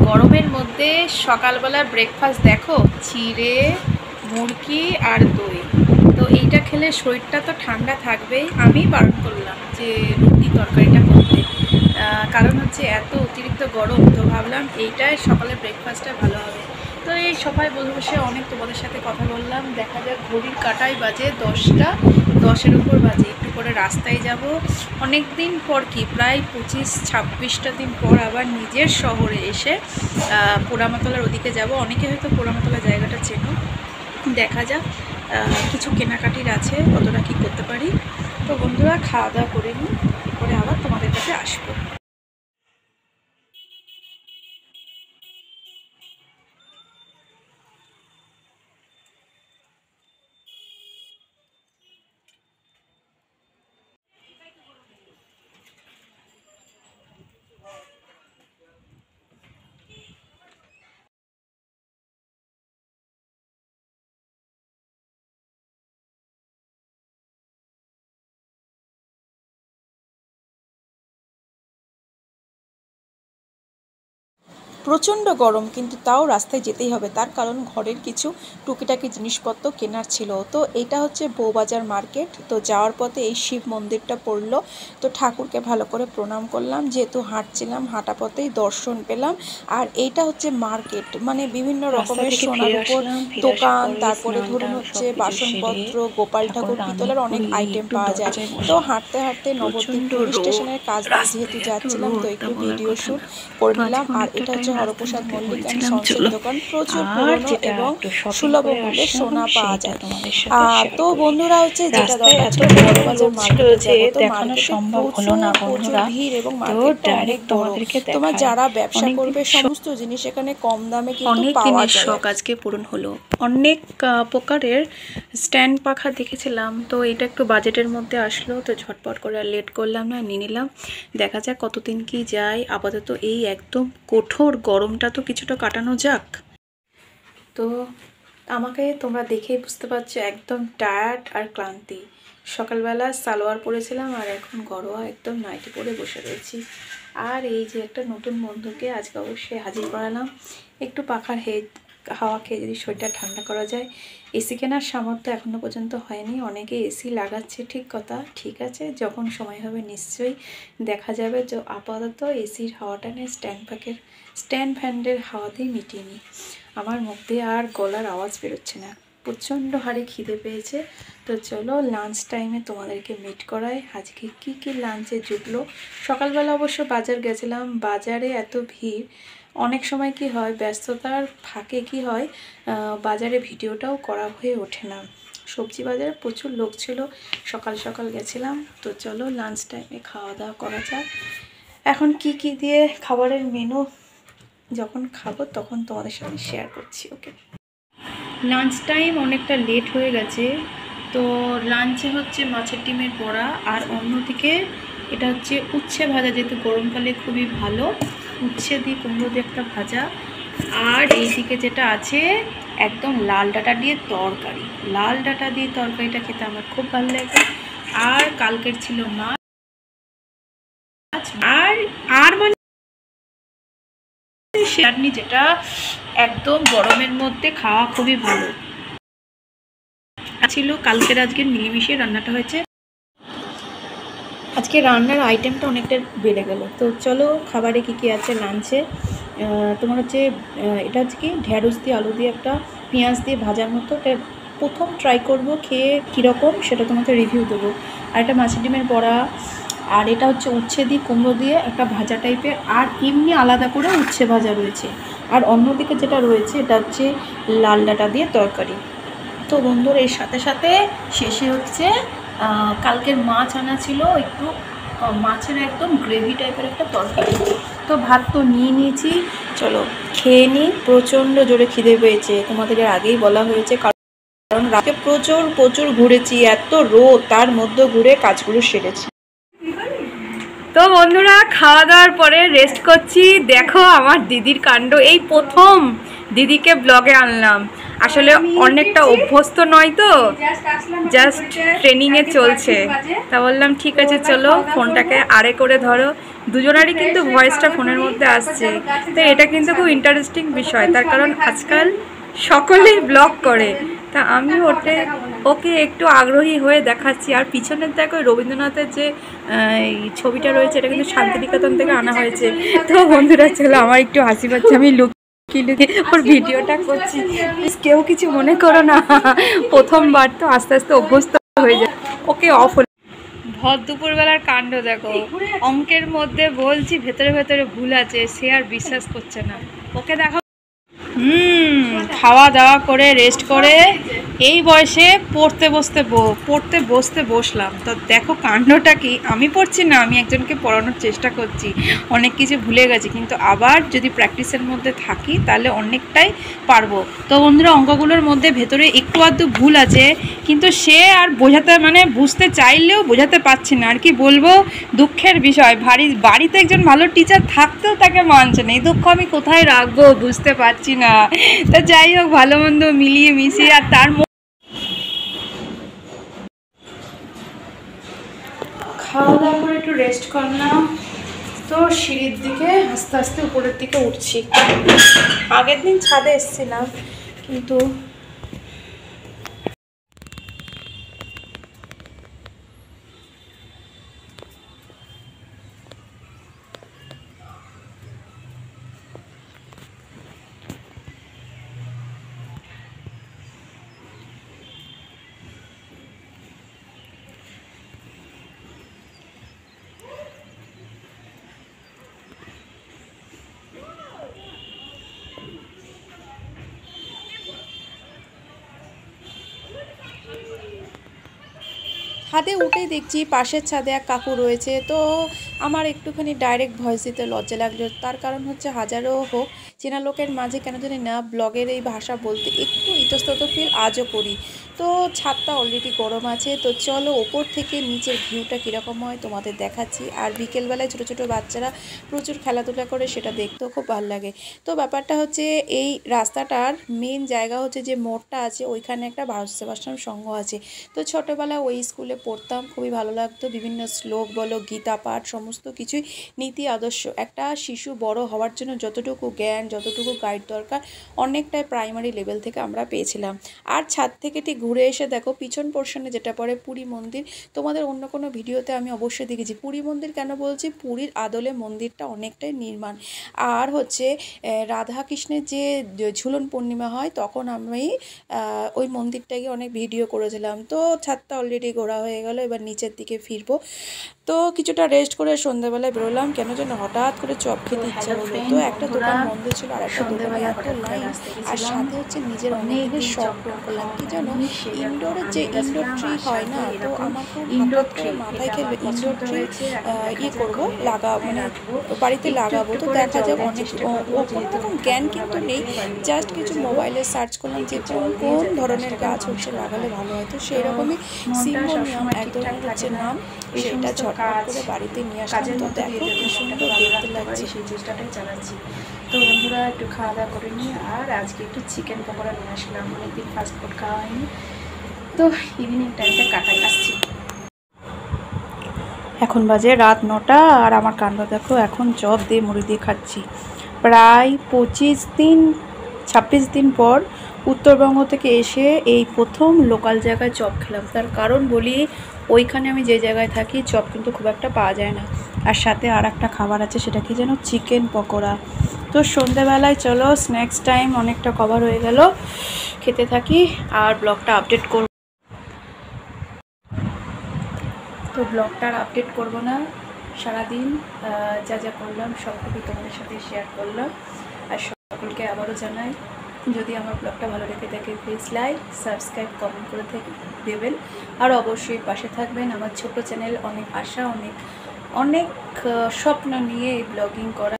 গরমের মধ্যে সকালবেলা ব্রেকফাস্ট দেখো, চিড়ে মুরগি আর দই। তো এইটা খেলে শরীরটা তো ঠান্ডা থাকবেই। আমি বারণ করলাম যে রুটি তরকারিটা করতে, কারণ হচ্ছে এত অতিরিক্ত গরম। তো ভাবলাম এইটাই সকালে ব্রেকফাস্টটা ভালো হবে। তো এই সবাই বসে অনেক তোমাদের সাথে কথা বললাম। দেখা যাক, ঘড়ির কাটাই বাজে 10টা 10-এর উপর বাজে। একটু করে রাস্তায় যাব। অনেক দিন পর, কি প্রায় 25-26টা দিন পর আবার নিজের শহরে এসে পোড়ামাতলার ওদিকে যাব। অনেকে হয়তো পোড়ামাতলা জায়গাটা চেনো। দেখা যাক, কিছু কেনাকাটির আছে, কতটা কী করতে পারি। তো বন্ধুরা, খাওয়া দাওয়া করে নিই, এরপরে আবার তোমাদের কাছে আসবো। প্রচণ্ড গরম, কিন্তু তাও রাস্তায় যেতেই হবে, তার কারণ ঘরের কিছু টুকিটাকি জিনিসপত্র কেনার ছিল। তো এটা হচ্ছে বউবাজার মার্কেট। তো যাওয়ার পথে এই শিব মন্দিরটা পড়লো, তো ঠাকুরকে ভালো করে প্রণাম করলাম। যেহেতু হাঁটছিলাম, হাঁটা পথেই দর্শন পেলাম। আর এইটা হচ্ছে মার্কেট, মানে বিভিন্ন রকমের সোনার উপর দোকান, তারপরে ধরুন হচ্ছে বাসনপত্র, গোপাল ঠাকুর, পিতলের অনেক আইটেম পাওয়া যায়। তো হাঁটতে হাঁটতে নবদ্বীপ পুলিশ স্টেশনের কাছ দিয়ে যেহেতু যাচ্ছিলাম, তো একটু ভিডিও শ্যুট করে নিলাম। আর এটা হচ্ছে হরপ্রসাদ মল্লিক অ্যান্ড সন্সের দোকান। প্রচুর পুরনো এবং সুলভ মূল্যে সোনা পাওয়া যায়। তো বন্ধুরা হচ্ছে যেটা দরকার ছিল, বড়বাজার মার্কেটে যাবো। তো মার্কেটে প্রচুর ভিড় এবং মার্কেটটা অনেক বড়। তোমার যারা ব্যবসা করবে সমস্ত জিনিস এখানে কম দামে কিন্তু পাওয়া যায়। শখ আজকে পূরণ হলো। অনেক প্রকারের স্ট্যান্ড পাখা দেখেছিলাম, তো এটা একটু বাজেটের মধ্যে আসলো, তো ঝটপট করে আর লেট করলাম না, নিয়ে নিলাম। দেখা যাক কতদিন কি যায়। আপাতত এই একদম কঠোর গরমটা তো কিছুটা কাটানো যাক। তো আমাকে তোমরা দেখেই বুঝতে পারছো, একদম টায়ার্ড আর ক্লান্তি। সকালবেলা সালোয়ার পরেছিলাম, আর এখন ঘরোয়া একদম নাইটি পরে বসে রয়েছি। আর এই যে একটা নতুন বন্ধুকে আজকে অবশ্যই হাজির করালাম। একটু পাখার হাওয়া খেয়ে যদি শরীরটা ঠান্ডা করা যায়। এসি কেনার সামর্থ্য এখনও পর্যন্ত হয়নি। অনেকে এসি লাগাচ্ছে, ঠিক কথা, ঠিক আছে, যখন সময় হবে নিশ্চয়ই দেখা যাবে। যে আপাতত এসির হাওয়াটা নিয়ে স্ট্যান্ড ফ্যানের হাওয়াতেই মিটিয়ে নিই। আমার মুখ দিয়ে আর গলার আওয়াজ বেরোচ্ছে না, প্রচণ্ড হারে খিদে পেয়েছে। তো চলো লাঞ্চ টাইমে তোমাদেরকে মিট করাই আজকে কি কি লাঞ্চে জুটলো। সকালবেলা অবশ্য বাজার গেছিলাম। বাজারে এত ভিড়, অনেক সময় কি হয়, ব্যস্ততার ফাঁকে কি হয়, বাজারে ভিডিওটাও করা হয়ে ওঠে না। সবজি বাজারে প্রচুর লোক ছিল, সকাল সকাল গেছিলাম। তো চলো লাঞ্চ টাইমে খাওয়া দাওয়া করা যাক। এখন কি কি দিয়ে খাবারের মেনু যখন খাবো তখন তোমাদের সাথে শেয়ার করছি। ওকে, লাঞ্চ টাইম অনেকটা লেট হয়ে গেছে। তো লাঞ্চে হচ্ছে মাছের ডিমের বড়া, আর অন্যদিকে এটা হচ্ছে উচ্ছে ভাজা, যেহেতু গরমকালে খুবই ভালো। উচ্ছে দিয়ে কুমড়ো দিয়ে একটা ভাজা, আর এইদিকে যেটা আছে একদম লাল ডাঁটা দিয়ে তরকারি। লাল ডাঁটা দিয়ে তরকারিটা খেতে আমার খুব ভালো লাগে। আর কালকের ছিল মাছ, আর মানে চাটনি, যেটা একদম গরমের মধ্যে খাওয়া খুবই ভালো ছিল। কালকের আজকের মিলেমিশে রান্নাটা হয়েছে। আজকে রান্নার আইটেমটা অনেকটা বেড়ে গেল। তো চলো খাবারে কি কি আছে লাঞ্চে। তোমার হচ্ছে এটা হচ্ছে কি ঢ্যাঁড়স দিয়ে আলু দিয়ে একটা পেঁয়াজ দিয়ে ভাজার মতো। এটা প্রথম ট্রাই করব, খেয়ে কীরকম সেটা তোমাকে রিভিউ দেবো। আর এটা মাছের ডিমের বড়া, আর এটা হচ্ছে উচ্ছে দিয়ে কুমড়ো দিয়ে একটা ভাজা টাইপের, আর এমনি আলাদা করে উচ্ছে ভাজা রয়েছে। আর অন্যদিকে যেটা রয়েছে এটা হচ্ছে লাল ডাঁটা দিয়ে তরকারি। তো বন্ধুরা, এর সাথে সাথে শেষে হচ্ছে কালকের মাছ আনা ছিল, একটু মাছের একদম গ্রেভি টাইপের একটা তরকারি। তো ভাত তো নিয়ে নিয়েছি, চলো খেয়ে নিই। প্রচণ্ড জোরে খিদে পেয়েছে, তোমাদের আগেই বলা হয়েছে, কারণ রাতে প্রচুর ঘুরেছি। এত রোদ, তার মধ্যে ঘুরে কাজগুলো সেরেছি। তো বন্ধুরা, খাওয়া দাওয়ার পরে রেস্ট করছি। দেখো আমার দিদির কাণ্ড, এই প্রথম দিদিকে ব্লগে আনলাম। আসলে অনেকটা অভ্যস্ত নয়, তো জাস্ট ট্রেনিংয়ে চলছে। তা বললাম ঠিক আছে চলো ফোনটাকে আড়ে করে ধরো, দুজনারই কিন্তু ভয়েসটা ফোনের মধ্যে আসছে। তো এটা কিন্তু খুব ইন্টারেস্টিং বিষয়, তার কারণ আজকাল সকলেই ব্লগ করে। তা আমি ওকে একটু আগ্রহী হয়ে দেখাচ্ছি। আর পিছনের দেখো রবীন্দ্রনাথের যে ছবিটা রয়েছে, এটা কিন্তু শান্তিনিকেতন থেকে আনা হয়েছে। তো বন্ধুরা চলো, আমার একটু হাসি পাচ্ছে, আমি লুকিয়ে ওর ভিডিওটা করছি, প্লিজ কেউ কিছু মনে করো না, প্রথমবার তো আস্তে আস্তে অভ্যস্ত হয়ে যায়। ওকে অফ হলো। ভর দুপুরবেলার কাণ্ড দেখো, অঙ্কের মধ্যে বলছি ভেতরে ভেতরে ভুল আছে, সে আর বিশ্বাস করছে না। ওকে দেখো, খাওয়া দাওয়া করে রেস্ট করে এই বয়সে পড়তে বসতে বসলাম। তো দেখো কাণ্ডটা কি, আমি পড়ছি না, আমি একজনকে পড়ানোর চেষ্টা করছি। অনেক কিছু ভুলে গেছি, কিন্তু আবার যদি প্র্যাকটিসের মধ্যে থাকি তাহলে অনেকটাই পারবো। তো বন্ধুরা, অঙ্কগুলোর মধ্যে ভেতরে একটু আধটু ভুল আছে, কিন্তু সে আর বুঝতে চাইলেও বোঝাতে পারছি না। আর কি বলবো, দুঃখের বিষয়, বাড়িতে একজন ভালো টিচার থাকতেও তাকে মানছে না। এই দুঃখ আমি কোথায় রাখবো বুঝতে পারছি না। তা যাই হোক, ভালো মন্দ মিলিয়ে মিশিয়ে, আর তার খাওয়া দাওয়া করে একটু রেস্ট করলাম। তো সিঁড়ির দিকে আস্তে আস্তে উপরের দিকে উঠছি। আগের দিন ছাদে এসেছিলাম, কিন্তু ছাদে উঠেই দেখছি পাশের ছাদে এক কাকু রয়েছে। তো আমার একটুখানি ডাইরেক্ট ভয়েস দিতে লজ্জা লাগলো, তার কারণ হচ্ছে হাজারও হোক চেনা লোকের মাঝে কেন জানি না ব্লগের এই ভাষা বলতে একটু ইতস্তত ফিল আজও করি। তো ছাদটা অলরেডি গরম আছে, তো চলো ওপর থেকে নিচের ভিউটা কীরকম হয় তোমাদের দেখাচ্ছি। আর বিকেলবেলায় ছোটো ছোটো বাচ্চারা প্রচুর খেলাধুলা করে, সেটা দেখতেও খুব ভালো লাগে। তো ব্যাপারটা হচ্ছে, এই রাস্তাটার মেন জায়গা হচ্ছে যে মোড়টা আছে, ওইখানে একটা ভারত সেবাশ্রম সংঘ আছে। তো ছোটোবেলায় ওই স্কুলে পড়তাম, খুবই ভালো লাগতো। বিভিন্ন শ্লোক বলো, গীতা পাঠ, সমস্ত কিছুই নীতি আদর্শ। একটা শিশু বড় হওয়ার জন্য যতটুকু জ্ঞান, যতটুকু গাইড দরকার, অনেকটাই প্রাইমারি লেভেল থেকে আমরা পেয়েছিলাম। আর ছাদ থেকে ঠিক ঘুরে এসে দেখো পিছন পোর্শনে যেটা পড়ে পুরী মন্দির। তোমাদের অন্য কোনো ভিডিওতে আমি অবশ্যই দেখেছি। পুরী মন্দির কেন বলছি, পুরীর আদলে মন্দিরটা অনেকটাই নির্মাণ। আর হচ্ছে রাধাকৃষ্ণের যে ঝুলন পূর্ণিমা হয়, তখন আমি ওই মন্দিরটাকে অনেক ভিডিও করেছিলাম। তো ছাদটা অলরেডি ঘোরা হয়ে গেল, এবার নিচের দিকে ফিরবো। তো কিছুটা রেস্ট করে সন্ধ্যাবেলায় বেরোলাম, কেন যেন হঠাৎ করে চপ খেতে ইচ্ছা হলো। তো একটা দোকান বন্ধ ছিল, আর একটা দোকানে এত লাইন, আর সাথে হচ্ছে নিজের অনেকদিন শখ পূরণ করলাম। কি জানো, ইনডোরের যে ইনডোর ট্রি হয় না, তো আমার খুব হঠাৎ করে মাথায় খেলবে ইনডোর ট্রি করবো, মানে বাড়িতে লাগাবো। তো দেখা যাক, অনেক ওরকম জ্ঞান কিন্তু নেই, জাস্ট কিছু মোবাইলে সার্চ করলাম যে কোন ধরনের গাছ হচ্ছে লাগালে ভালো হয়। তো সেরকমই সিম্বোনিয়াম এক ধরনের হচ্ছে নাম, সেটা ঝটপট করে বাড়িতে নিয়ে আসলাম। তো দেখো কি সুন্দর দেখতে লাগছে, সেই চেষ্টাটাই চালাচ্ছি। তো বন্ধুরা, একটু খাওয়া দাওয়া করে নিই, আর আজকে একটু চিকেন পকোড়া নিয়ে আসলাম, অনেকদিন ফাস্টফুড খাওয়া হয়নি। তো ইভিনিং টাইমটা কাটাই, আসছি। এখন বাজে রাত 9টা, আর আমার কাণ্ড দেখো, এখন চপ দিয়ে মুড়ি দিয়ে খাচ্ছি। প্রায় 26 দিন পর উত্তরবঙ্গ থেকে এসে এই প্রথম লোকাল জায়গায় চপ খেলাম। তার কারণ বলি, ওইখানে আমি যে জায়গায় থাকি চপ কিন্তু খুব একটা পাওয়া যায় না। আর সাথে আর একটা খাবার আছে, সেটা কি যেন, চিকেন পকোড়া। তো সন্ধ্যেবেলায় চলো স্ন্যাক্স টাইম অনেকটা কভার হয়ে গেল, খেতে থাকি আর ব্লগটা আপডেট করব। তো ব্লগটা আপডেট করব না, সারাদিন যা যা করলাম সবটুকু তোমাদের সাথে শেয়ার করলাম। আর সকলকে আবারও জানাই, যদি আমার ব্লগটা ভালো লেগে থাকে প্লিজ লাইক, সাবস্ক্রাইব, কমেন্ট করে দেবেন। আর অবশ্যই পাশে থাকবেন। আমার ছোট চ্যানেল, অনেক আশা, অনেক স্বপ্ন নিয়ে এই ব্লগিং করা।